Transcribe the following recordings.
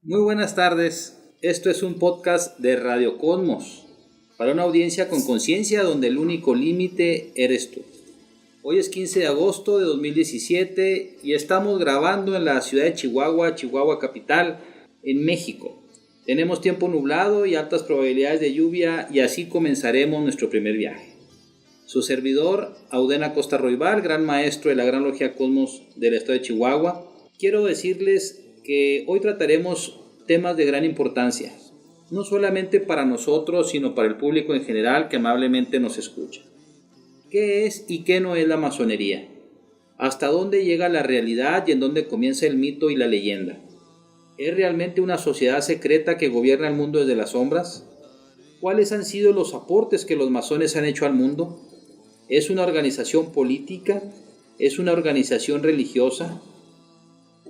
Muy buenas tardes, esto es un podcast de Radio Cosmos, para una audiencia con conciencia donde el único límite eres tú. Hoy es 15 de agosto de 2017 y estamos grabando en la ciudad de Chihuahua, Chihuahua capital, en México. Tenemos tiempo nublado y altas probabilidades de lluvia y así comenzaremos nuestro primer viaje. Su servidor, Auden Acosta Roybal, gran maestro de la Gran Logia Cosmos del estado de Chihuahua. Quiero decirles que hoy trataremos temas de gran importancia, no solamente para nosotros, sino para el público en general que amablemente nos escucha. ¿Qué es y qué no es la masonería? ¿Hasta dónde llega la realidad y en dónde comienza el mito y la leyenda? ¿Es realmente una sociedad secreta que gobierna el mundo desde las sombras? ¿Cuáles han sido los aportes que los masones han hecho al mundo? ¿Es una organización política? ¿Es una organización religiosa?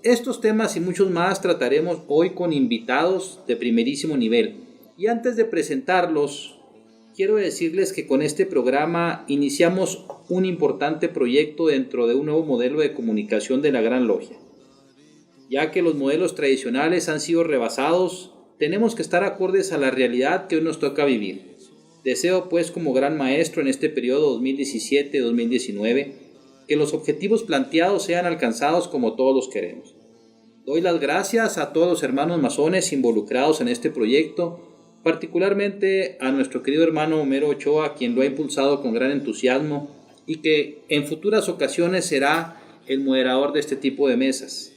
Estos temas y muchos más trataremos hoy con invitados de primerísimo nivel. Y antes de presentarlos, quiero decirles que con este programa iniciamos un importante proyecto dentro de un nuevo modelo de comunicación de la Gran Logia. Ya que los modelos tradicionales han sido rebasados, tenemos que estar acordes a la realidad que hoy nos toca vivir. Deseo pues como gran maestro en este periodo 2017-2019 que los objetivos planteados sean alcanzados como todos los queremos. Doy las gracias a todos los hermanos masones involucrados en este proyecto, particularmente a nuestro querido hermano Homero Ochoa, quien lo ha impulsado con gran entusiasmo y que en futuras ocasiones será el moderador de este tipo de mesas.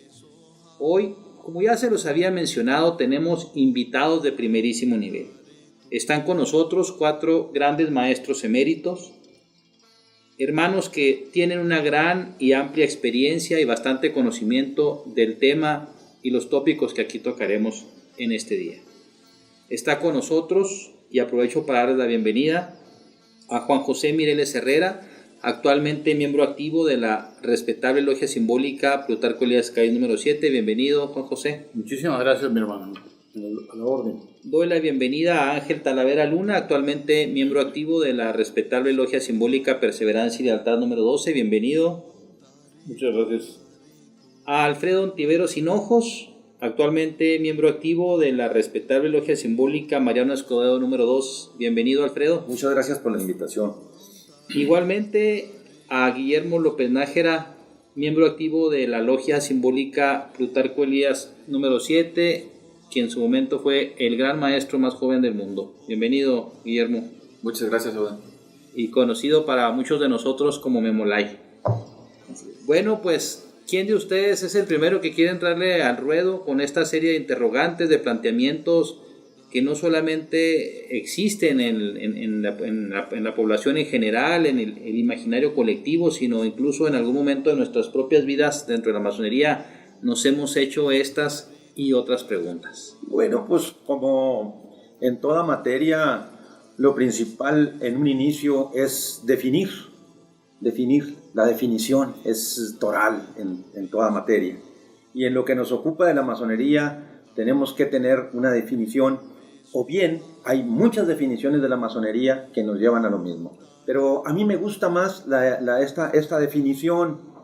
Hoy, como ya se los había mencionado, tenemos invitados de primerísimo nivel. Están con nosotros 4 grandes maestros eméritos, hermanos que tienen una gran y amplia experiencia y bastante conocimiento del tema y los tópicos que aquí tocaremos en este día. Está con nosotros, y aprovecho para darles la bienvenida, a Juan José Mireles Herrera, actualmente miembro activo de la respetable Logia Simbólica Plutarco Elías Calles número 7. Bienvenido, Juan José. Muchísimas gracias, mi hermano. A la orden. Doy la bienvenida a Ángel Talavera Luna, actualmente miembro activo de la respetable Logia Simbólica Perseverancia y Lealtad número 12. Bienvenido. Muchas gracias. A Alfredo Ontiveros Hinojos, actualmente miembro activo de la respetable Logia Simbólica Mariano Escobedo número 2. Bienvenido, Alfredo. Muchas gracias por la invitación. Igualmente a Guillermo López Nájera, miembro activo de la Logia Simbólica Plutarco Elías número 7, quien en su momento fue el gran maestro más joven del mundo. Bienvenido, Guillermo. Muchas gracias, Auden. Y conocido para muchos de nosotros como Memolay. Bueno, pues, ¿quién de ustedes es el primero que quiere entrarle al ruedo con esta serie de interrogantes, de planteamientos que no solamente existen en la población en general, en el imaginario colectivo, sino incluso en algún momento de nuestras propias vidas dentro de la masonería nos hemos hecho estas y otras preguntas? Bueno, pues como en toda materia, lo principal en un inicio es definir. La definición es toral en toda materia. Y en lo que nos ocupa de la masonería, tenemos que tener una definición, o bien hay muchas definiciones de la masonería que nos llevan a lo mismo. Pero a mí me gusta más esta definición.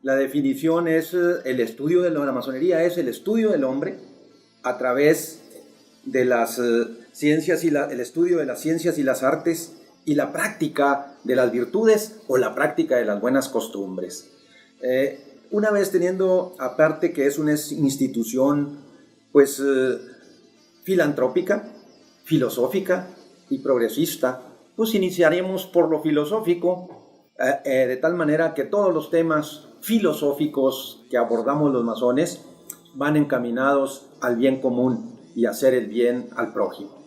La definición es el estudio de la masonería, es el estudio del hombre a través de las ciencias el estudio de las ciencias y las artes y la práctica de las virtudes o la práctica de las buenas costumbres. Una vez teniendo aparte que es una institución pues filantrópica, filosófica y progresista, pues iniciaremos por lo filosófico, de tal manera que todos los temas filosóficos que abordamos los masones van encaminados al bien común y a hacer el bien al prójimo.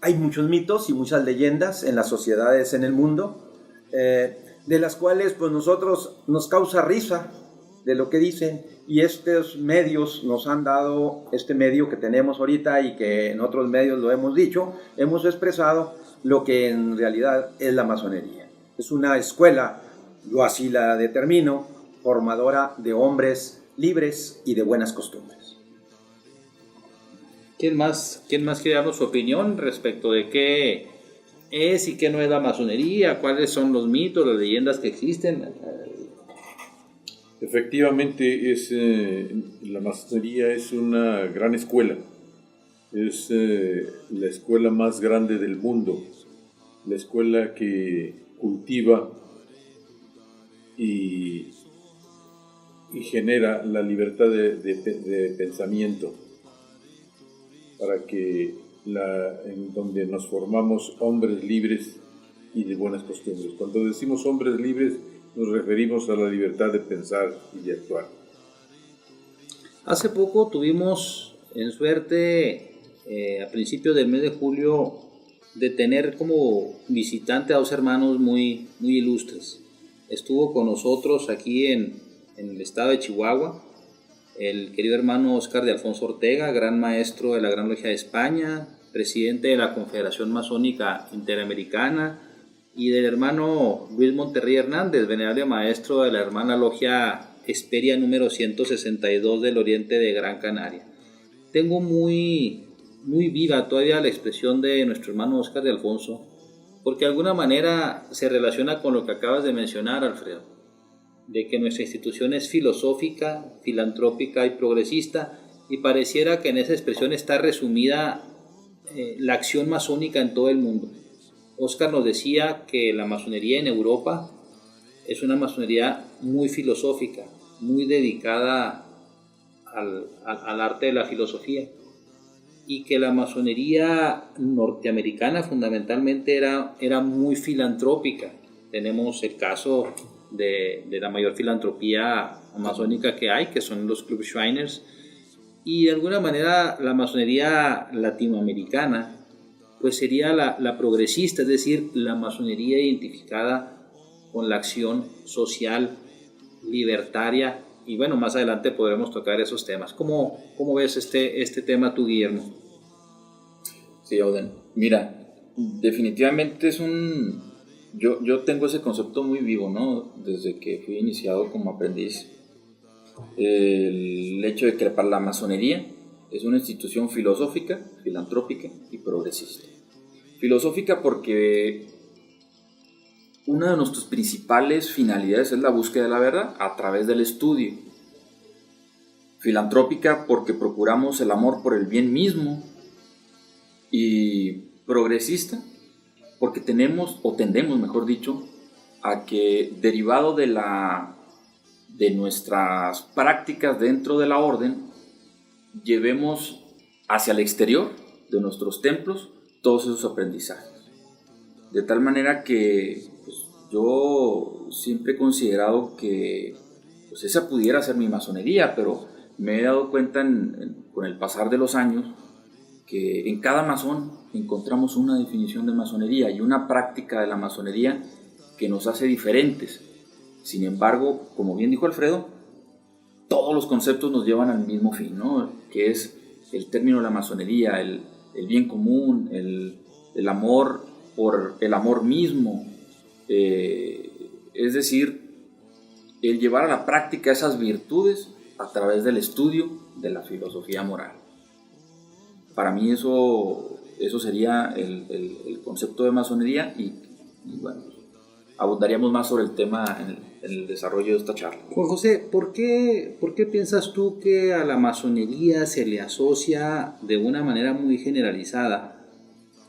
Hay muchos mitos y muchas leyendas en las sociedades en el mundo, de las cuales pues nosotros nos causa risa de lo que dicen, y estos medios nos han dado, este medio que tenemos ahorita y que en otros medios lo hemos dicho, hemos expresado lo que en realidad es la masonería. Es una escuela, yo así la determino, formadora de hombres libres y de buenas costumbres. ¿Quién más quiere darnos su opinión respecto de qué es y qué no es la masonería? ¿Cuáles son los mitos, las leyendas que existen? Efectivamente, la masonería es una gran escuela. Es la escuela más grande del mundo, la escuela que cultiva y genera la libertad de pensamiento, para que en donde nos formamos hombres libres y de buenas costumbres. Cuando decimos hombres libres, nos referimos a la libertad de pensar y de actuar. Hace poco tuvimos en suerte, a principios del mes de julio, de tener como visitante a dos hermanos muy ilustres. Estuvo con nosotros aquí en el estado de Chihuahua el querido hermano Óscar de Alfonso Ortega, gran maestro de la Gran Logia de España, presidente de la Confederación Masónica Interamericana, y del hermano Luis Monterrey Hernández, venerable maestro de la hermana Logia Hesperia número 162 del Oriente de Gran Canaria. Tengo muy viva todavía la expresión de nuestro hermano Óscar de Alfonso, porque de alguna manera se relaciona con lo que acabas de mencionar, Alfredo, de que nuestra institución es filosófica, filantrópica y progresista, y pareciera que en esa expresión está resumida la acción masónica en todo el mundo. Óscar nos decía que la masonería en Europa es una masonería muy filosófica, muy dedicada al arte de la filosofía, y que la masonería norteamericana fundamentalmente era muy filantrópica. Tenemos el caso de la mayor filantropía masónica que hay, que son los Club Shriners, y de alguna manera la masonería latinoamericana pues sería la progresista, es decir, la masonería identificada con la acción social, libertaria, y bueno, más adelante podremos tocar esos temas. ¿Cómo ves este tema tú, Guillermo? Sí, Auden. Mira, definitivamente es yo tengo ese concepto muy vivo, ¿no? Desde que fui iniciado como aprendiz. El hecho de que la masonería es una institución filosófica, filantrópica y progresista. Filosófica porque una de nuestras principales finalidades es la búsqueda de la verdad a través del estudio. Filantrópica porque procuramos el amor por el bien mismo. Y progresista porque tendemos, mejor dicho, a que derivado de nuestras prácticas dentro de la orden, llevemos hacia el exterior de nuestros templos todos esos aprendizajes. De tal manera que pues, yo siempre he considerado que pues, esa pudiera ser mi masonería, pero me he dado cuenta con el pasar de los años que en cada masón encontramos una definición de masonería y una práctica de la masonería que nos hace diferentes. Sin embargo, como bien dijo Alfredo, todos los conceptos nos llevan al mismo fin, ¿no? Que es el término de la masonería, el bien común, el amor por el amor mismo, es decir, el llevar a la práctica esas virtudes a través del estudio de la filosofía moral. Para mí eso sería el concepto de masonería y bueno, abundaríamos más sobre el tema en el desarrollo de esta charla. Juan José, ¿por qué piensas tú que a la masonería se le asocia de una manera muy generalizada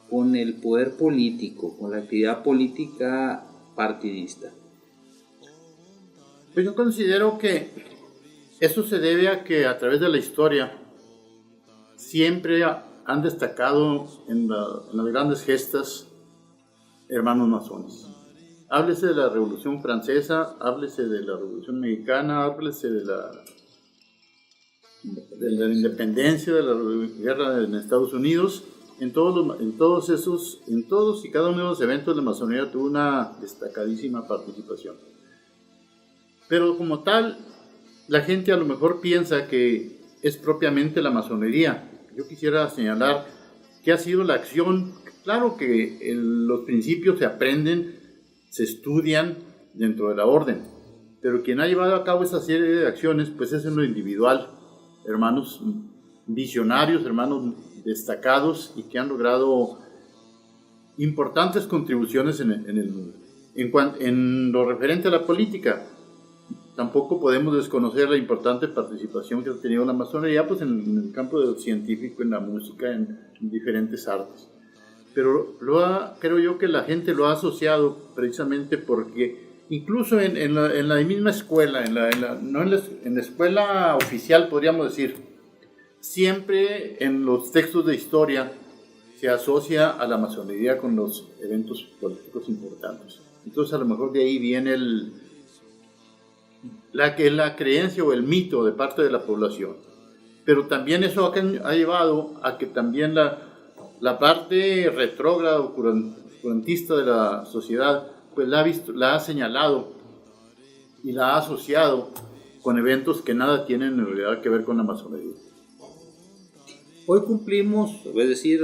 con el poder político, con la actividad política partidista? Pues yo considero que eso se debe a que a través de la historia siempre han destacado en las grandes gestas hermanos masones. Háblese de la Revolución Francesa, háblese de la Revolución Mexicana, háblese de la independencia, de la guerra en Estados Unidos. En todos y cada uno de los eventos la masonería tuvo una destacadísima participación. Pero como tal, la gente a lo mejor piensa que es propiamente la masonería. Yo quisiera señalar que ha sido la acción. Claro que los principios se aprenden, se estudian dentro de la orden, pero quien ha llevado a cabo esa serie de acciones, pues es en lo individual, hermanos visionarios, hermanos destacados y que han logrado importantes contribuciones en el mundo. En lo referente a la política, tampoco podemos desconocer la importante participación que ha tenido la masonería pues, en el campo del científico, en la música, en diferentes artes. Pero creo yo que la gente lo ha asociado precisamente porque incluso en la misma escuela, no en la escuela oficial podríamos decir, siempre en los textos de historia se asocia a la masonería con los eventos políticos importantes. Entonces a lo mejor de ahí viene la creencia o el mito de parte de la población. Pero también eso ha llevado a que también la parte retrógrada o curantista de la sociedad pues la ha señalado y la ha asociado con eventos que nada tienen en realidad que ver con la masonería. Hoy cumplimos, es decir,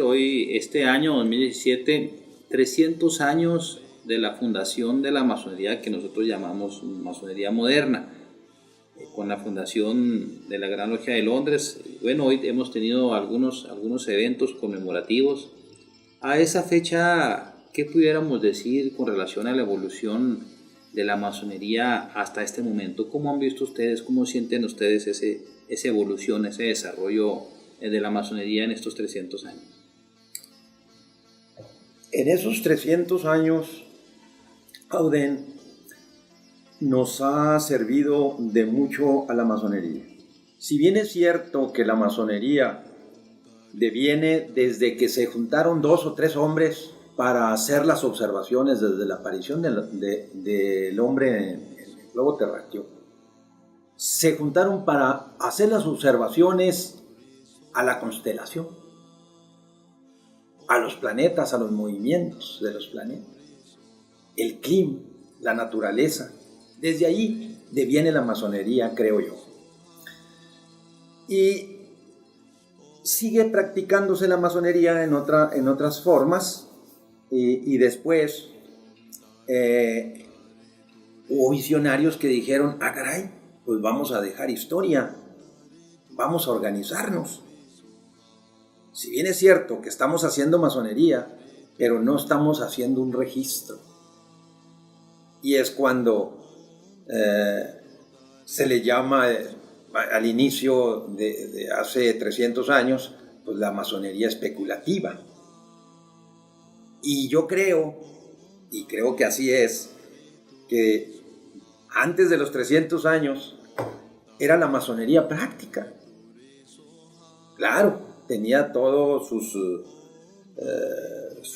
este año 2017, 300 años de la fundación de la masonería que nosotros llamamos masonería moderna, con la fundación de la Gran Logia de Londres. Bueno, hoy hemos tenido algunos eventos conmemorativos. A esa fecha, ¿qué pudiéramos decir con relación a la evolución de la masonería hasta este momento? ¿Cómo han visto ustedes, cómo sienten ustedes esa evolución, ese desarrollo de la masonería en estos 300 años? En esos 300 años, Auden nos ha servido de mucho a la masonería. Si bien es cierto que la masonería deviene desde que se juntaron 2 o 3 hombres para hacer las observaciones desde la aparición del hombre en el globo terráqueo, se juntaron para hacer las observaciones a la constelación, a los planetas, a los movimientos de los planetas, el clima, la naturaleza. Desde ahí deviene la masonería, creo yo. Y sigue practicándose la masonería en otras formas, y después hubo visionarios que dijeron, caray, pues vamos a dejar historia, vamos a organizarnos. Si bien es cierto que estamos haciendo masonería, pero no estamos haciendo un registro. Y es cuando se le llama al inicio de hace 300 años, pues la masonería especulativa. Y yo creo que así es, que antes de los 300 años era la masonería práctica. Claro, tenía todo su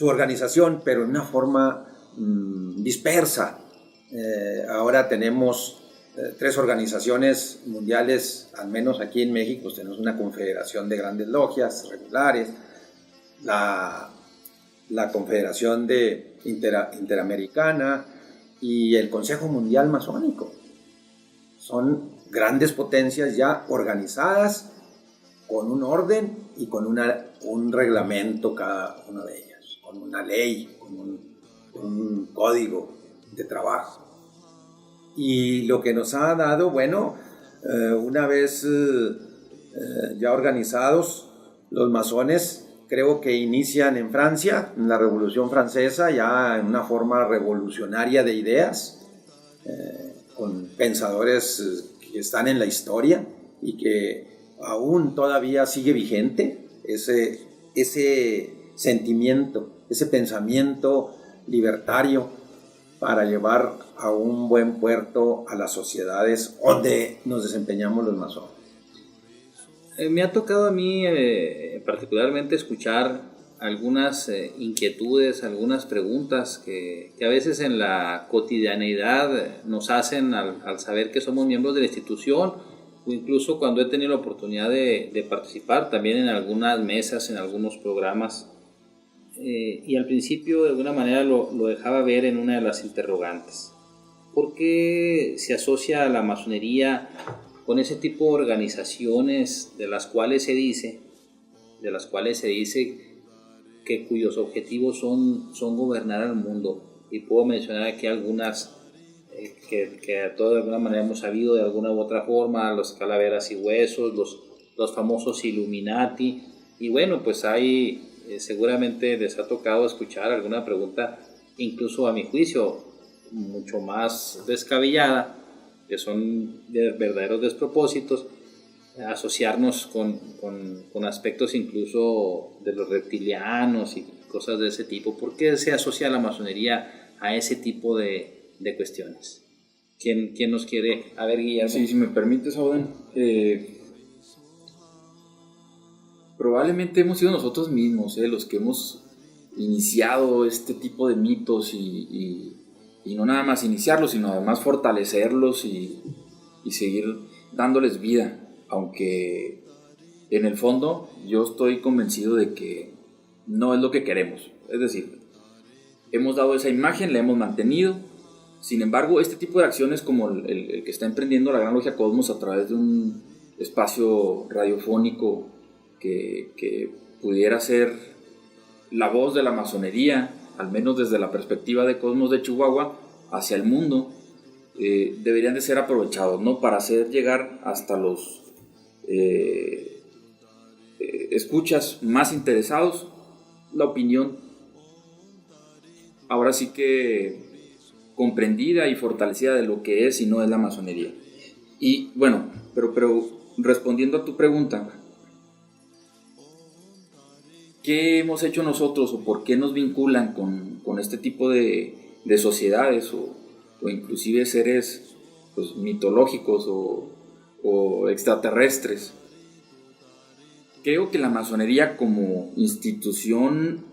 organización, pero en una forma dispersa. Ahora tenemos 3 organizaciones mundiales, al menos aquí en México, pues tenemos una confederación de grandes logias regulares, la Confederación Interamericana y el Consejo Mundial Masónico. Son grandes potencias ya organizadas con un orden y con un reglamento cada una de ellas, con una ley, con un código de trabajo. Y lo que nos ha dado, bueno, una vez ya organizados, los masones creo que inician en Francia, en la Revolución Francesa, ya en una forma revolucionaria de ideas, con pensadores que están en la historia y que aún todavía sigue vigente ese sentimiento, ese pensamiento libertario para llevar a un buen puerto a las sociedades donde nos desempeñamos los masones. Me ha tocado a mí particularmente escuchar algunas inquietudes, algunas preguntas que a veces en la cotidianeidad nos hacen al saber que somos miembros de la institución, o incluso cuando he tenido la oportunidad de participar también en algunas mesas, en algunos programas, y al principio de alguna manera lo dejaba ver en una de las interrogantes. ¿Por qué se asocia a la masonería con ese tipo de organizaciones de las cuales se dice que cuyos objetivos son gobernar al mundo? Y puedo mencionar aquí algunas que a todos de alguna manera hemos sabido de alguna u otra forma: los Calaveras y Huesos, los famosos Illuminati. Y bueno, pues hay seguramente les ha tocado escuchar alguna pregunta, incluso a mi juicio mucho más descabellada, que son de verdaderos despropósitos, asociarnos con aspectos incluso de los reptilianos y cosas de ese tipo. ¿Por qué se asocia la masonería a ese tipo de cuestiones? ¿Quién nos quiere? A ver, Guillermo. Sí, si me permites, Auden, probablemente hemos sido nosotros mismos los que hemos iniciado este tipo de mitos y no nada más iniciarlos, sino además fortalecerlos y seguir dándoles vida, aunque en el fondo yo estoy convencido de que no es lo que queremos. Es decir, hemos dado esa imagen, la hemos mantenido. Sin embargo, este tipo de acciones como el que está emprendiendo la Gran Logia Cosmos a través de un espacio radiofónico que pudiera ser la voz de la masonería, al menos desde la perspectiva de Cosmos de Chihuahua, hacia el mundo, deberían de ser aprovechados, ¿no? Para hacer llegar hasta los escuchas más interesados la opinión, ahora sí que comprendida y fortalecida de lo que es y no es la masonería. Y bueno, pero respondiendo a tu pregunta, ¿qué hemos hecho nosotros o por qué nos vinculan con este tipo de sociedades o inclusive seres pues, mitológicos o extraterrestres? Creo que la masonería como institución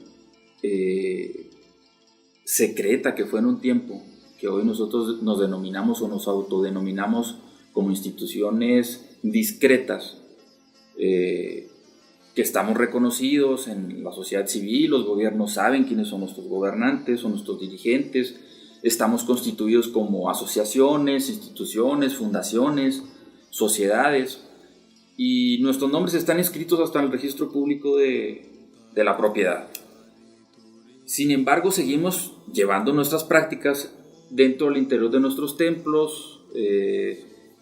secreta que fue en un tiempo, que hoy nosotros nos denominamos o nos autodenominamos como instituciones discretas, que estamos reconocidos en la sociedad civil, los gobiernos saben quiénes son nuestros gobernantes o nuestros dirigentes, estamos constituidos como asociaciones, instituciones, fundaciones, sociedades, y nuestros nombres están inscritos hasta en el registro público de la propiedad. Sin embargo, seguimos llevando nuestras prácticas dentro del interior de nuestros templos,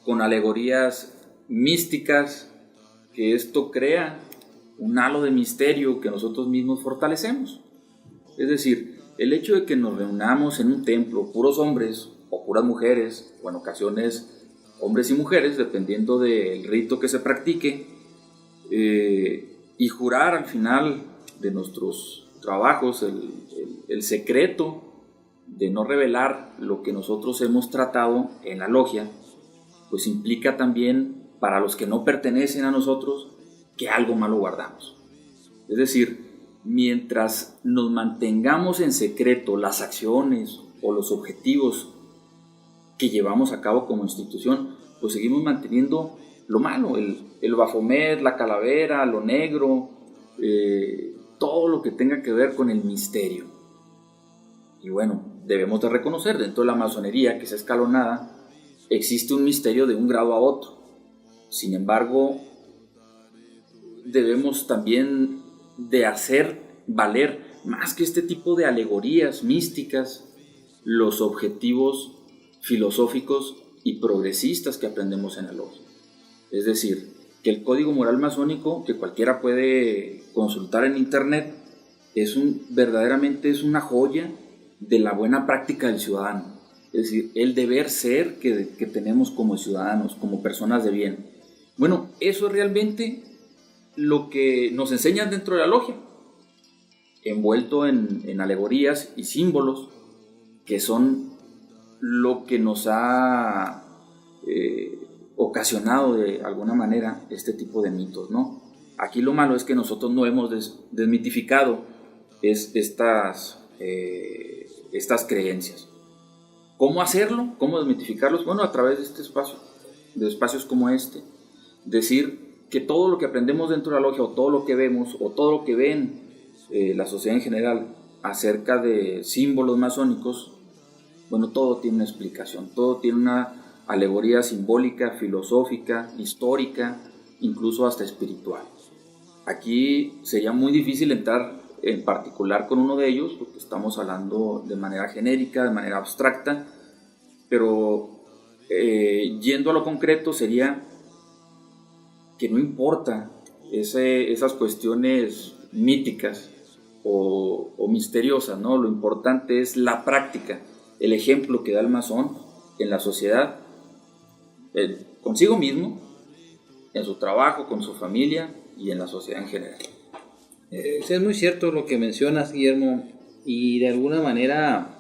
con alegorías místicas, que esto crea un halo de misterio que nosotros mismos fortalecemos. Es decir, el hecho de que nos reunamos en un templo, puros hombres o puras mujeres, o en ocasiones hombres y mujeres, dependiendo del rito que se practique, y jurar al final de nuestros trabajos el secreto de no revelar lo que nosotros hemos tratado en la logia, pues implica también para los que no pertenecen a nosotros que algo malo guardamos. Es decir, mientras nos mantengamos en secreto las acciones o los objetivos que llevamos a cabo como institución, pues seguimos manteniendo lo malo, el Baphomet, la calavera, lo negro, todo lo que tenga que ver con el misterio. Y bueno, debemos de reconocer, dentro de la masonería, que es escalonada, existe un misterio de un grado a otro. Sin embargo, debemos también de hacer valer, más que este tipo de alegorías místicas, los objetivos filosóficos y progresistas que aprendemos en la logia. Es decir, que el código moral masónico, que cualquiera puede consultar en internet, verdaderamente es una joya de la buena práctica del ciudadano. Es decir, el deber ser que tenemos como ciudadanos, como personas de bien. Bueno, eso es realmente lo que nos enseñan dentro de la logia, envuelto en alegorías y símbolos que son lo que nos ha ocasionado de alguna manera este tipo de mitos, ¿no? Aquí lo malo es que nosotros no hemos desmitificado estas creencias. ¿Cómo hacerlo? ¿Cómo desmitificarlos? Bueno, a través de este espacio, de espacios como este. Decir que todo lo que aprendemos dentro de la logia, o todo lo que vemos, o todo lo que ven la sociedad en general acerca de símbolos masónicos, bueno, todo tiene una explicación, todo tiene una alegoría simbólica, filosófica, histórica, incluso hasta espiritual. Aquí sería muy difícil entrar en particular con uno de ellos, porque estamos hablando de manera genérica, de manera abstracta, pero yendo a lo concreto sería que no importa esas cuestiones míticas o misteriosas, ¿no? Lo importante es la práctica, el ejemplo que da el masón en la sociedad, consigo mismo, en su trabajo, con su familia y en la sociedad en general. Es muy cierto lo que mencionas, Guillermo, y de alguna manera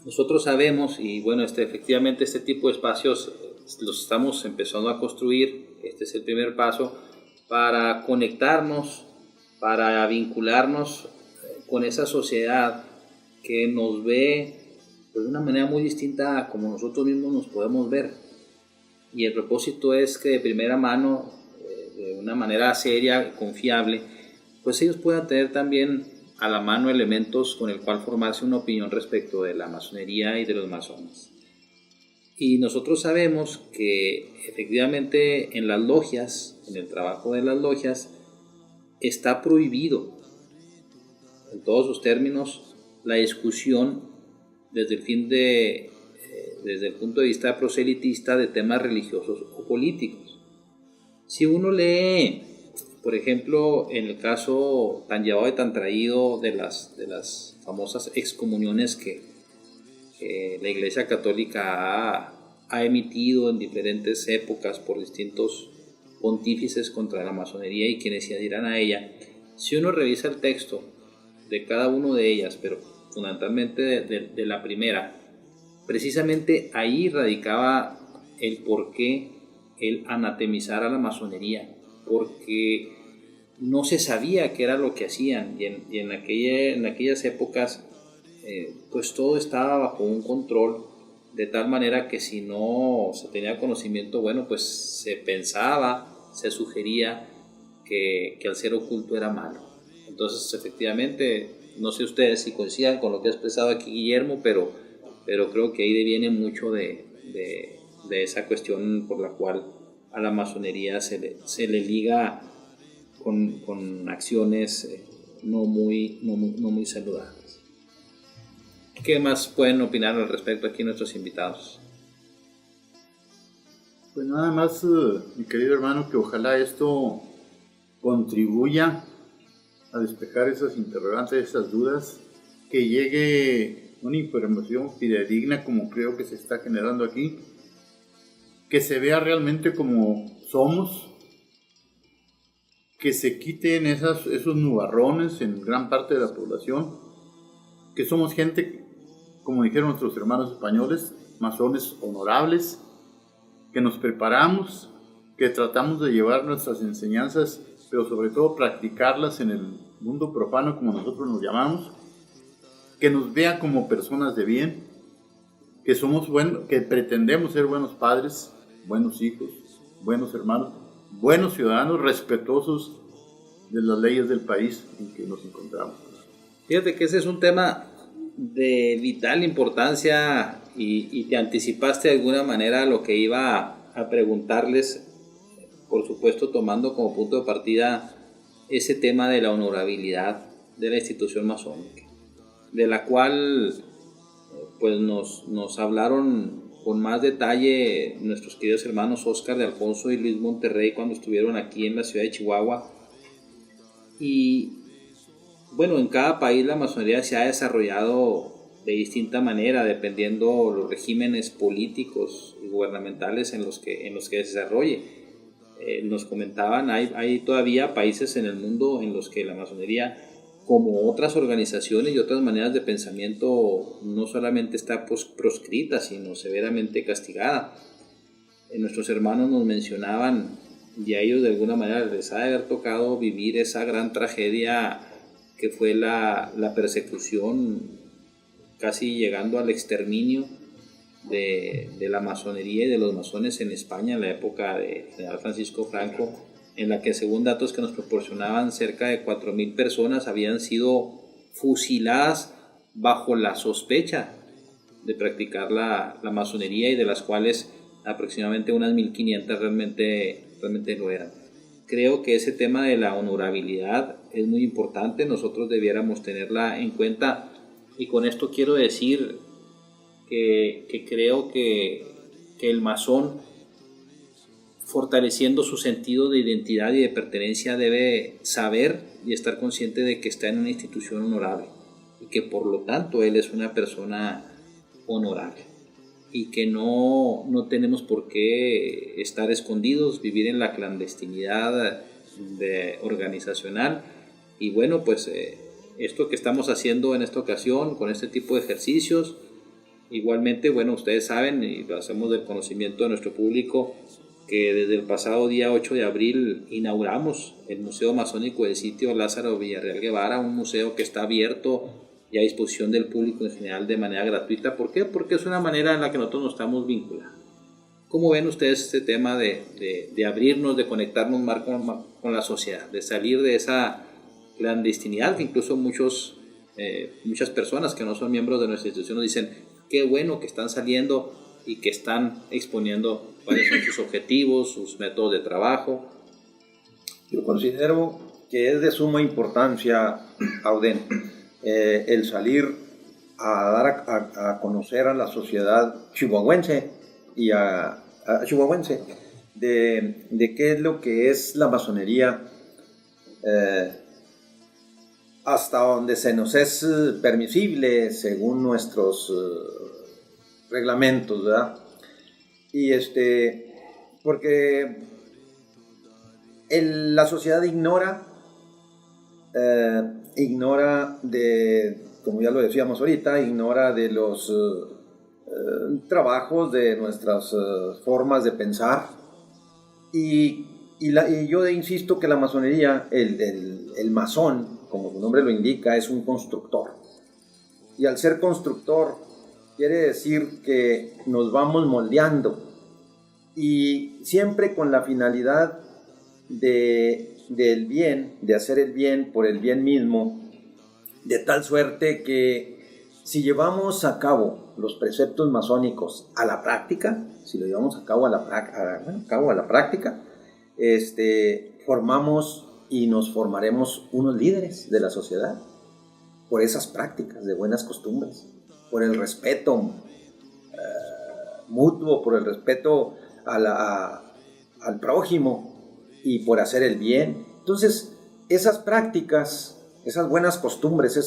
nosotros sabemos, y bueno, efectivamente este tipo de espacios los estamos empezando a construir. Este es el primer paso para conectarnos, para vincularnos con esa sociedad que nos ve pues, de una manera muy distinta a como nosotros mismos nos podemos ver. Y el propósito es que de primera mano, de una manera seria y confiable, pues ellos puedan tener también a la mano elementos con el cual formarse una opinión respecto de la masonería y de los masones. Y nosotros sabemos que efectivamente en las logias, en el trabajo de las logias, está prohibido en todos sus términos la discusión desde el punto de vista proselitista de temas religiosos o políticos. Si uno lee, por ejemplo, en el caso tan llevado y tan traído de las famosas excomuniones que la Iglesia Católica ha emitido en diferentes épocas por distintos pontífices contra la masonería y quienes se adhieran a ella, si uno revisa el texto de cada una de ellas, pero fundamentalmente de la primera, precisamente ahí radicaba el por qué el anatemizar a la masonería, porque no se sabía qué era lo que hacían, y en aquellas épocas pues todo estaba bajo un control, de tal manera que si no se tenía conocimiento, bueno, pues se pensaba, se sugería que al ser oculto era malo. Entonces, efectivamente, no sé ustedes si coincidan con lo que ha expresado aquí Guillermo, pero creo que ahí viene mucho de esa cuestión por la cual a la masonería se le liga con acciones no muy saludables. ¿Qué más pueden opinar al respecto aquí nuestros invitados? Pues nada más, mi querido hermano, que ojalá esto contribuya a despejar esas interrogantes, esas dudas, que llegue una información fidedigna como creo que se está generando aquí, que se vea realmente como somos, que se quiten esos nubarrones en gran parte de la población, que somos gente, como dijeron nuestros hermanos españoles, masones honorables, que nos preparamos, que tratamos de llevar nuestras enseñanzas, pero sobre todo practicarlas en el mundo profano, como nosotros nos llamamos, que nos vea como personas de bien, que somos buenos, que pretendemos ser buenos padres, buenos hijos, buenos hermanos, buenos ciudadanos, respetuosos de las leyes del país en que nos encontramos. Fíjate que ese es un tema de vital importancia y te anticipaste de alguna manera lo que iba a preguntarles, por supuesto tomando como punto de partida ese tema de la honorabilidad de la institución masónica, de la cual pues nos hablaron con más detalle nuestros queridos hermanos Óscar de Alfonso y Luis Monterrey cuando estuvieron aquí en la ciudad de Chihuahua. Y bueno, en cada país la masonería se ha desarrollado de distinta manera dependiendo los regímenes políticos y gubernamentales en los que se desarrolle. Nos comentaban, hay todavía países en el mundo en los que la masonería, como otras organizaciones y otras maneras de pensamiento, no solamente está proscrita, sino severamente castigada. Nuestros hermanos nos mencionaban, y a ellos de alguna manera les ha de haber tocado vivir esa gran tragedia que fue la persecución, casi llegando al exterminio de la masonería y de los masones en España en la época de General Francisco Franco, en la que según datos que nos proporcionaban cerca de 4,000 personas habían sido fusiladas bajo la sospecha de practicar la masonería, y de las cuales aproximadamente unas 1,500 realmente lo eran. Creo que ese tema de la honorabilidad es muy importante, nosotros debiéramos tenerla en cuenta, y con esto quiero decir que creo que el masón, fortaleciendo su sentido de identidad y de pertenencia, debe saber y estar consciente de que está en una institución honorable y que por lo tanto él es una persona honorable. y que no tenemos por qué estar escondidos, vivir en la clandestinidad organizacional. Y bueno, pues esto que estamos haciendo en esta ocasión con este tipo de ejercicios, igualmente, bueno, ustedes saben y lo hacemos del conocimiento de nuestro público, que desde el pasado día 8 de abril inauguramos el Museo Masónico del Sitio Lázaro Villarreal Guevara, un museo que está abierto y a disposición del público en general de manera gratuita. ¿Por qué? Porque es una manera en la que nosotros nos estamos vinculando. ¿Cómo ven ustedes este tema de abrirnos, de conectarnos más con la sociedad, de salir de esa clandestinidad que incluso muchas personas que no son miembros de nuestra institución nos dicen qué bueno que están saliendo y que están exponiendo cuáles son sus objetivos, sus métodos de trabajo? Yo considero que es de suma importancia, Auden, el salir a dar a conocer a la sociedad chihuahuense y a chihuahuense de qué es lo que es la masonería, hasta donde se nos es permisible según nuestros reglamentos, ¿verdad? Y porque la sociedad ignora de, como ya lo decíamos ahorita, ignora de los trabajos, de nuestras formas de pensar, y yo insisto que la masonería, el masón, como su nombre lo indica, es un constructor, y al ser constructor quiere decir que nos vamos moldeando, y siempre con la finalidad del bien, de hacer el bien por el bien mismo, de tal suerte que si llevamos a cabo los preceptos masónicos a la práctica, si lo llevamos a cabo a la práctica, formamos y nos formaremos unos líderes de la sociedad por esas prácticas de buenas costumbres, por el respeto mutuo, por el respeto al prójimo y por hacer el bien. Entonces, esas prácticas, esas buenas costumbres,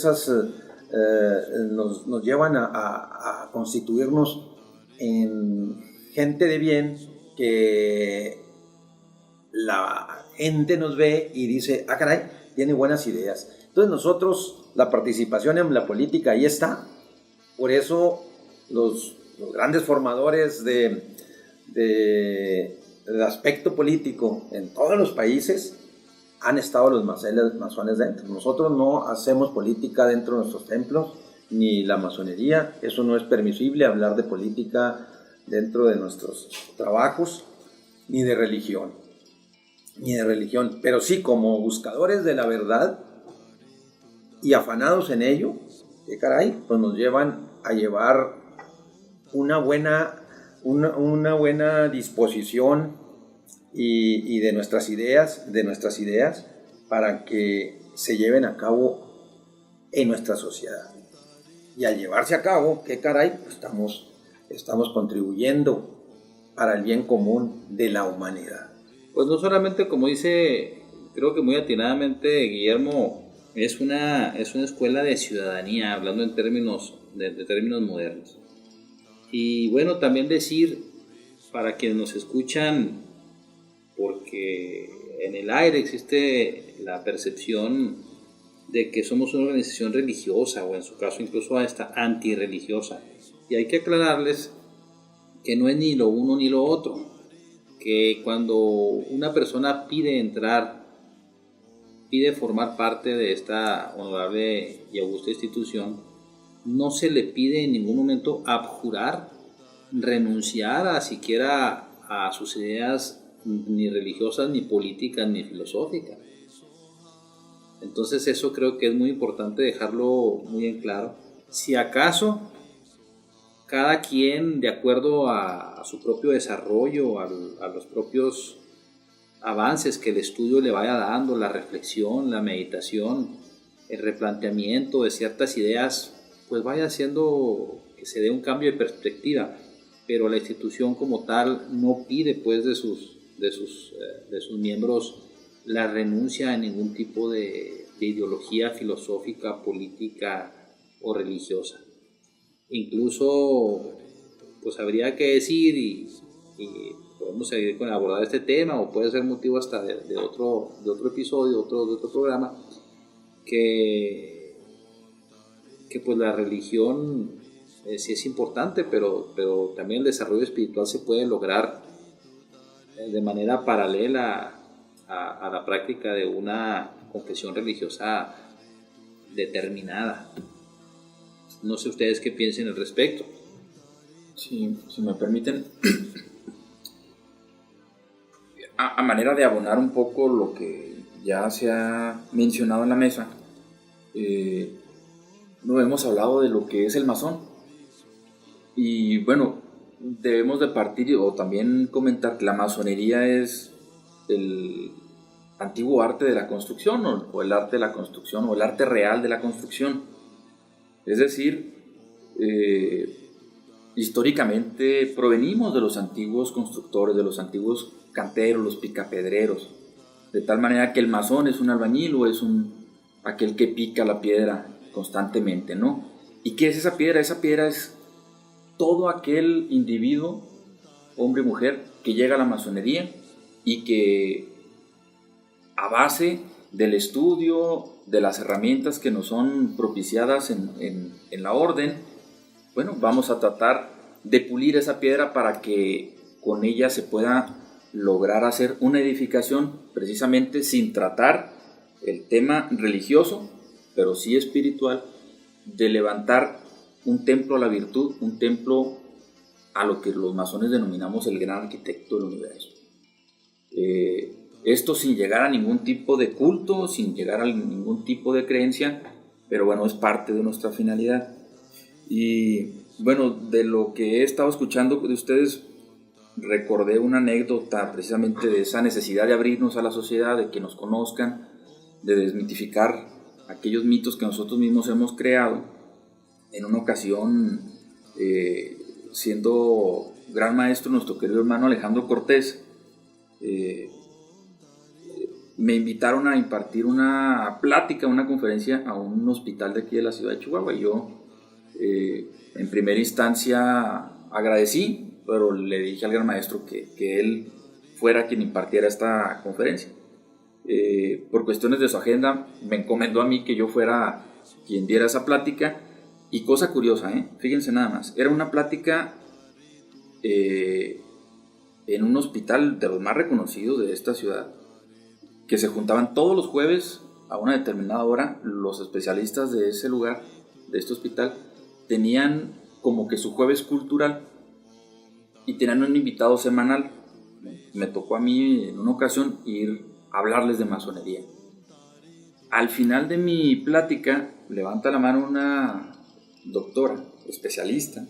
nos llevan a constituirnos en gente de bien, que la gente nos ve y dice, ah, caray, tiene buenas ideas. Entonces nosotros, la participación en la política ahí está. Por eso los grandes formadores del aspecto político en todos los países han estado los masones dentro. Nosotros no hacemos política dentro de nuestros templos, ni la masonería. Eso no es permisible, hablar de política dentro de nuestros trabajos, ni de religión. Pero sí, como buscadores de la verdad y afanados en ello, qué caray, pues nos llevan a llevar una buena disposición y de nuestras ideas para que se lleven a cabo en nuestra sociedad. Y al llevarse a cabo, qué caray, pues estamos contribuyendo para el bien común de la humanidad. Pues no solamente, como dice, creo que muy atinadamente Guillermo, es una escuela de ciudadanía, hablando en términos modernos. Y bueno, también decir, para quienes nos escuchan, porque en el aire existe la percepción de que somos una organización religiosa, o en su caso incluso hasta antirreligiosa, y hay que aclararles que no es ni lo uno ni lo otro, que cuando una persona pide formar parte de esta honorable y augusta institución, no se le pide en ningún momento abjurar, renunciar a siquiera a sus ideas ni religiosas, ni políticas, ni filosóficas. Entonces eso creo que es muy importante dejarlo muy en claro. Si acaso cada quien, de acuerdo a su propio desarrollo, a los propios avances que el estudio le vaya dando, la reflexión, la meditación, el replanteamiento de ciertas ideas, pues vaya haciendo que se dé un cambio de perspectiva, pero la institución como tal no pide pues de sus miembros la renuncia a ningún tipo de ideología filosófica, política o religiosa. Incluso pues habría que decir y podemos seguir con abordar este tema, o puede ser motivo hasta de otro episodio, de otro programa, que pues la religión sí es importante, pero también el desarrollo espiritual se puede lograr de manera paralela a la práctica de una confesión religiosa determinada. No sé ustedes qué piensen al respecto. Sí, si me permiten, a manera de abonar un poco lo que ya se ha mencionado en la mesa, no hemos hablado de lo que es el masón. Y bueno, debemos de partir o también comentar que la masonería es el antiguo arte de la construcción, o el arte de la construcción, o el arte real de la construcción. Es decir, históricamente provenimos de los antiguos constructores, de los antiguos canteros, los picapedreros, de tal manera que el masón es un albañil o es aquel que pica la piedra constantemente, ¿no? ¿Y qué es esa piedra? Esa piedra es todo aquel individuo, hombre y mujer, que llega a la masonería y que a base del estudio, de las herramientas que nos son propiciadas en la orden, bueno, vamos a tratar de pulir esa piedra para que con ella se pueda lograr hacer una edificación precisamente sin tratar el tema religioso, pero sí espiritual, de levantar un templo a la virtud, un templo a lo que los masones denominamos el gran arquitecto del universo. Esto sin llegar a ningún tipo de culto, sin llegar a ningún tipo de creencia, pero bueno, es parte de nuestra finalidad. Y bueno, de lo que he estado escuchando de ustedes, recordé una anécdota precisamente de esa necesidad de abrirnos a la sociedad, de que nos conozcan, de desmitificar aquellos mitos que nosotros mismos hemos creado. En una ocasión, siendo gran maestro nuestro querido hermano Alejandro Cortés, me invitaron a impartir una plática, una conferencia a un hospital de aquí de la ciudad de Chihuahua. Y yo, en primera instancia, agradecí, pero le dije al gran maestro que él fuera quien impartiera esta conferencia. Por cuestiones de su agenda, me encomendó a mí que yo fuera quien diera esa plática. Y cosa curiosa, fíjense nada más, era una plática en un hospital de los más reconocidos de esta ciudad, que se juntaban todos los jueves a una determinada hora. Los especialistas de ese lugar, de este hospital, tenían como que su jueves cultural y tenían un invitado semanal. Me tocó a mí en una ocasión ir a hablarles de masonería. Al final de mi plática levanta la mano una doctora, especialista,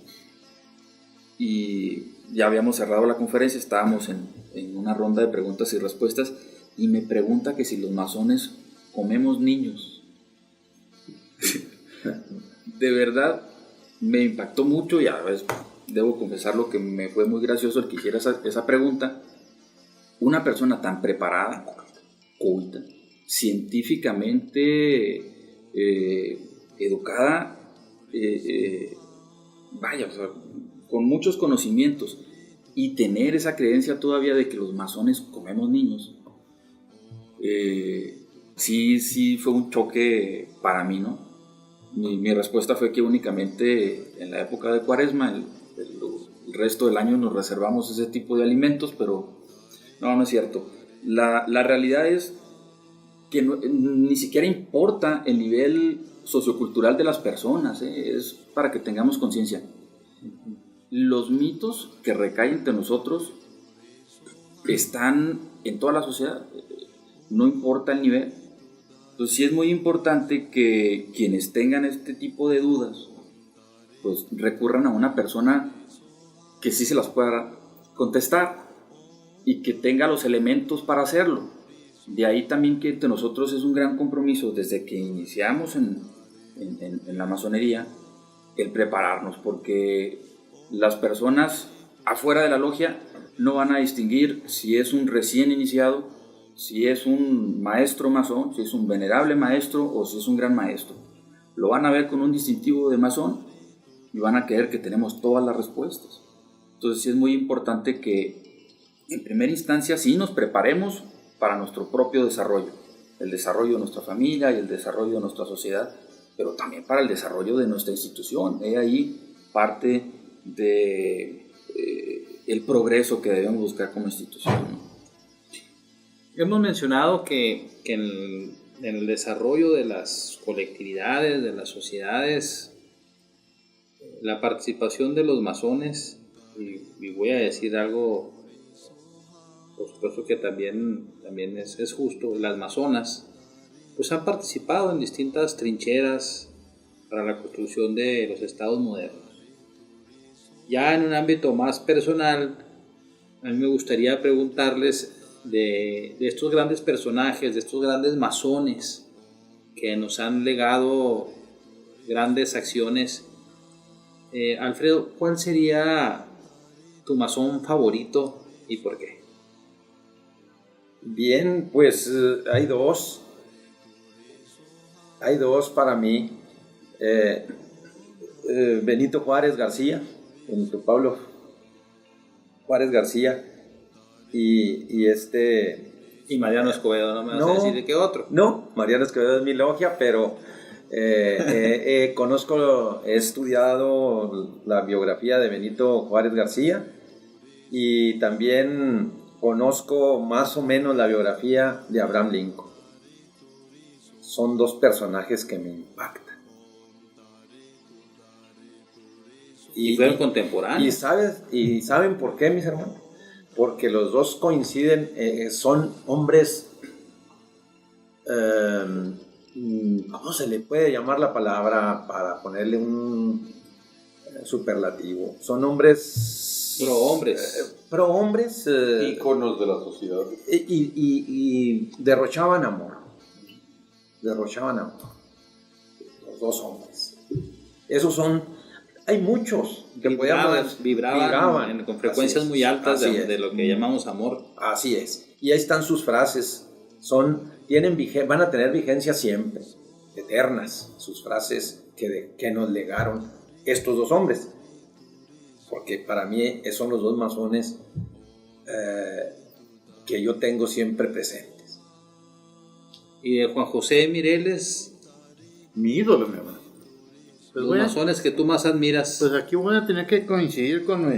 y ya habíamos cerrado la conferencia, estábamos en una ronda de preguntas y respuestas, y me pregunta que si los masones comemos niños. De verdad me impactó mucho, y a la vez debo confesarlo que me fue muy gracioso el que hiciera esa pregunta. Una persona tan preparada, culta, científicamente educada, vaya, o sea, con muchos conocimientos, y tener esa creencia todavía de que los masones comemos niños, sí fue un choque para mí, ¿no? Mi respuesta fue que únicamente en la época de Cuaresma, el resto del año nos reservamos ese tipo de alimentos, pero no es cierto. La realidad es que ni siquiera importa el nivel sociocultural de las personas, es para que tengamos conciencia. Los mitos que recaen entre nosotros están en toda la sociedad, no importa el nivel. Entonces sí es muy importante que quienes tengan este tipo de dudas, pues recurran a una persona que sí se las pueda contestar y que tenga los elementos para hacerlo. De ahí también que entre nosotros es un gran compromiso desde que iniciamos en la masonería el prepararnos, porque las personas afuera de la logia no van a distinguir si es un recién iniciado, si es un maestro masón, si es un venerable maestro o si es un gran maestro. Lo van a ver con un distintivo de masón y van a creer que tenemos todas las respuestas. Entonces sí es muy importante que en primera instancia sí nos preparemos para nuestro propio desarrollo, el desarrollo de nuestra familia y el desarrollo de nuestra sociedad, pero también para el desarrollo de nuestra institución. He ahí parte de el progreso que debemos buscar como institución, ¿no? Hemos mencionado que en el desarrollo de las colectividades, de las sociedades, la participación de los masones, y voy a decir algo, por supuesto que también es justo, las masonas, pues han participado en distintas trincheras para la construcción de los estados modernos. Ya en un ámbito más personal, a mí me gustaría preguntarles de estos grandes personajes, de estos grandes masones que nos han legado grandes acciones. Alfredo, ¿cuál sería tu masón favorito y por qué? Bien, pues hay dos para mí. Benito Pablo Juárez García y Y Mariano Escobedo, no me vas a decir de qué otro. No, Mariano Escobedo es mi logia, pero he estudiado la biografía de Benito Juárez García y también conozco más o menos la biografía de Abraham Lincoln. Son dos personajes que me impactan. Y fueron contemporáneos. ¿Y saben por qué, mis hermanos? Porque los dos coinciden, son hombres, ¿cómo se le puede llamar la palabra para ponerle un superlativo? Son hombres... Prohombres. Íconos de la sociedad. Y derrochaban amor. Los dos hombres. Esos son... Hay muchos que vibraban con frecuencias muy altas de lo que llamamos amor. Así es. Y ahí están sus frases. Van a tener vigencia siempre, eternas, sus frases que nos legaron estos dos hombres. Porque para mí son los dos masones que yo tengo siempre presentes. ¿Y de Juan José Mireles? Mi ídolo, mi hermano. Pues los masones que tú más admiras. Pues aquí voy a tener que coincidir con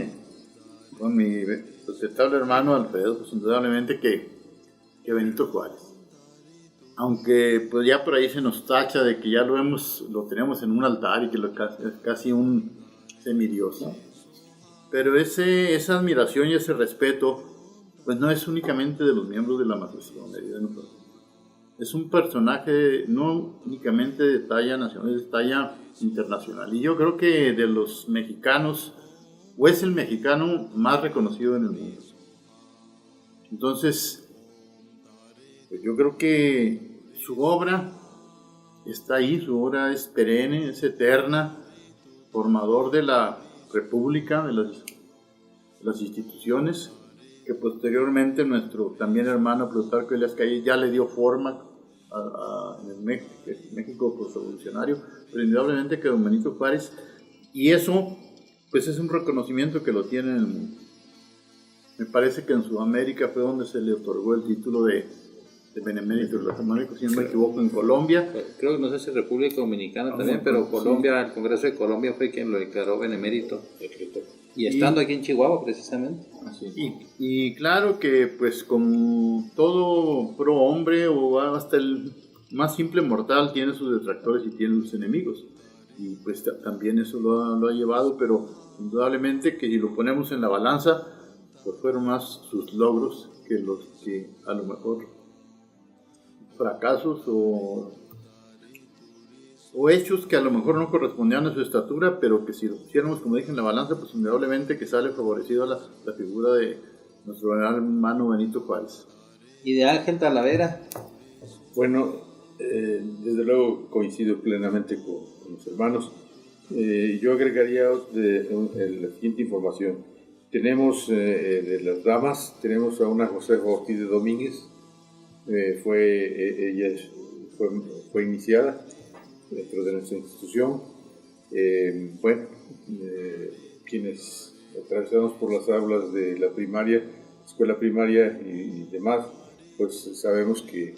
mi respetable hermano Alfredo, pues indudablemente que Benito Juárez. Aunque pues ya por ahí se nos tacha de que ya lo tenemos en un altar y que es casi un semidios, ¿no? Pero esa admiración y ese respeto pues no es únicamente de los miembros de la masonería, es un personaje no únicamente de talla nacional, es de talla internacional. Y yo creo que de los mexicanos, o es el mexicano más reconocido en el mundo. Entonces, pues yo creo que su obra está ahí, su obra es perenne, es eterna, formador de la república, de las instituciones, que posteriormente nuestro también hermano Plutarco Elias Calles ya le dio forma en México postrevolucionario, pero indudablemente que don Benito Juárez, y eso pues es un reconocimiento que lo tiene en el mundo. Me parece que en Sudamérica fue donde se le otorgó el título de Benemérito Latinoamérica, si no me equivoco, en Colombia. Creo que no sé si República Dominicana también, pero Colombia, sí. El Congreso de Colombia fue quien lo declaró Benemérito. Y estando aquí en Chihuahua, precisamente. Y claro que, pues, como todo pro hombre o hasta el más simple mortal tiene sus detractores y tiene sus enemigos. Y pues también eso lo ha llevado, pero indudablemente que si lo ponemos en la balanza, pues fueron más sus logros que los que a lo mejor fracasos o hechos que a lo mejor no correspondían a su estatura, pero que si lo pusiéramos, como dije, en la balanza, pues indudablemente que sale favorecido la figura de nuestro hermano Benito Juárez. ¿Y de Ángel Talavera? Bueno, desde luego coincido plenamente con los hermanos. Yo agregaría la siguiente información. Tenemos de las damas, tenemos a una Josefa Ortiz de Domínguez, ella fue iniciada dentro de nuestra institución. Quienes atravesamos por las aulas de la primaria, escuela primaria y demás, pues sabemos que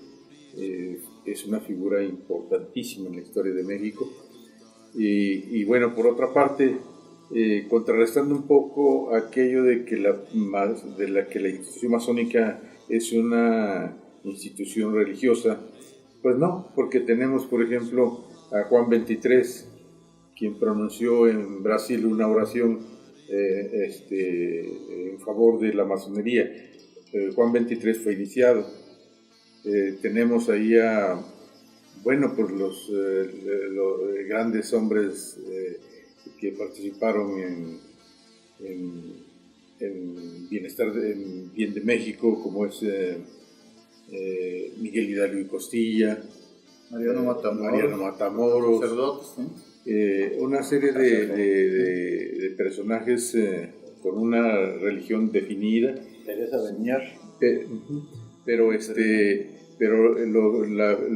es una figura importantísima en la historia de México. Y bueno, por otra parte, contrarrestando un poco aquello de que la institución masónica es una institución religiosa, pues no, porque tenemos, por ejemplo, a Juan XXIII, quien pronunció en Brasil una oración en favor de la masonería. Juan XXIII fue iniciado. Tenemos ahí a, bueno, pues los grandes hombres que participaron en Bien de México, como es Miguel Hidalgo y Costilla, Mariano Matamoros, sacerdotes, una serie de personajes con una religión definida. Teresa Beniar. Pero en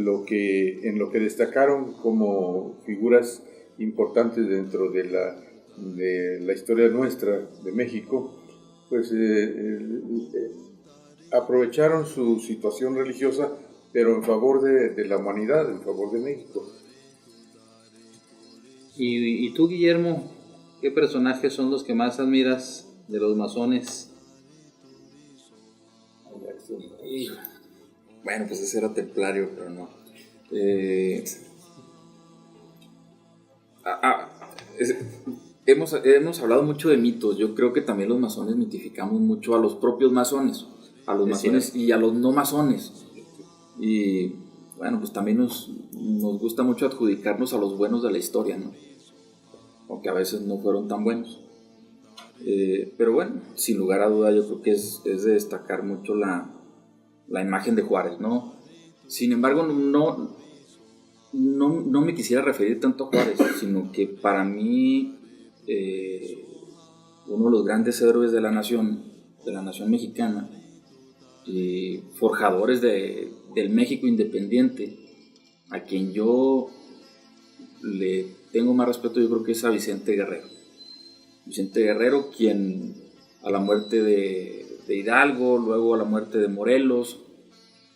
lo que destacaron como figuras importantes dentro de la historia nuestra de México, pues aprovecharon su situación religiosa, pero en favor de la humanidad, en favor de México. ¿Y tú, Guillermo, qué personajes son los que más admiras de los masones? Bueno, pues ese era templario, pero no. Hemos hablado mucho de mitos. Yo creo que también los masones mitificamos mucho a los propios masones, a los masones y a los no masones. Y bueno, pues también nos gusta mucho adjudicarnos a los buenos de la historia, ¿no? Aunque a veces no fueron tan buenos. Pero bueno, sin lugar a duda yo creo que es de destacar mucho la imagen de Juárez, ¿no? Sin embargo, no me quisiera referir tanto a Juárez, sino que para mí uno de los grandes héroes de la nación mexicana, forjadores del México independiente, a quien yo le tengo más respeto, yo creo que es a Vicente Guerrero. Vicente Guerrero, quien a la muerte de Hidalgo, luego a la muerte de Morelos,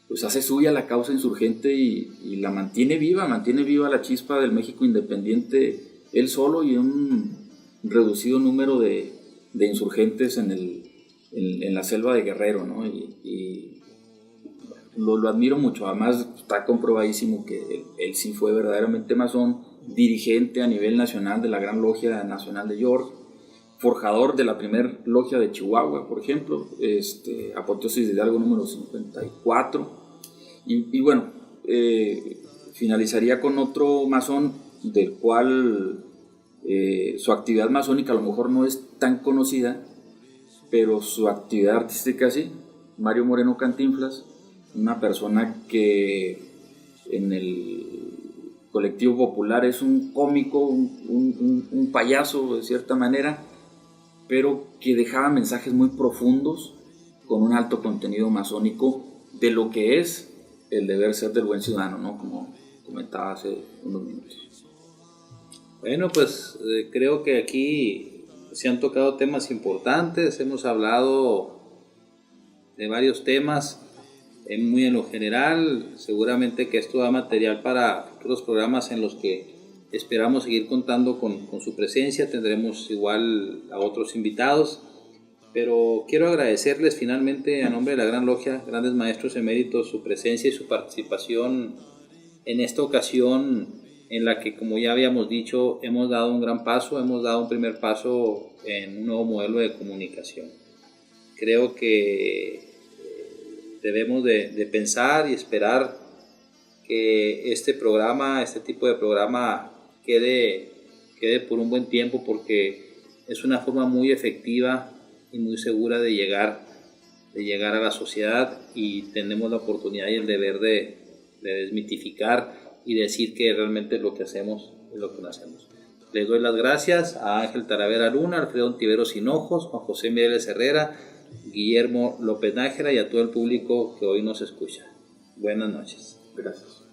pues hace suya la causa insurgente y la mantiene viva la chispa del México independiente, él solo y un reducido número de insurgentes en la selva de Guerrero, ¿no? Y lo admiro mucho. Además está comprobadísimo que él sí fue verdaderamente masón, dirigente a nivel nacional de la Gran Logia Nacional de York, forjador de la primer logia de Chihuahua, por ejemplo, apoteosis de Hidalgo número 54. Y bueno, finalizaría con otro masón del cual su actividad masónica a lo mejor no es tan conocida, pero su actividad artística sí. Mario Moreno Cantinflas, una persona que en el colectivo popular es un cómico, un payaso de cierta manera, pero que dejaba mensajes muy profundos con un alto contenido masónico de lo que es el deber ser del buen ciudadano, ¿no? Como comentaba hace unos minutos. Bueno, pues creo que aquí se han tocado temas importantes, hemos hablado de varios temas, muy en lo general. Seguramente que esto da material para futuros programas en los que esperamos seguir contando con su presencia. Tendremos igual a otros invitados, pero quiero agradecerles finalmente a nombre de la Gran Logia, grandes maestros eméritos, su presencia y su participación en esta ocasión en la que, como ya habíamos dicho, hemos dado un gran paso, hemos dado un primer paso en un nuevo modelo de comunicación. Creo que debemos de pensar y esperar que este programa, este tipo de programa quede por un buen tiempo, porque es una forma muy efectiva y muy segura de llegar a la sociedad, y tenemos la oportunidad y el deber de desmitificar y decir que realmente lo que hacemos es lo que no hacemos. Les doy las gracias a Ángel Talavera Luna, Alfredo Ontiveros Hinojos, Juan José Mireles Herrera, Guillermo López Nájera y a todo el público que hoy nos escucha. Buenas noches. Gracias.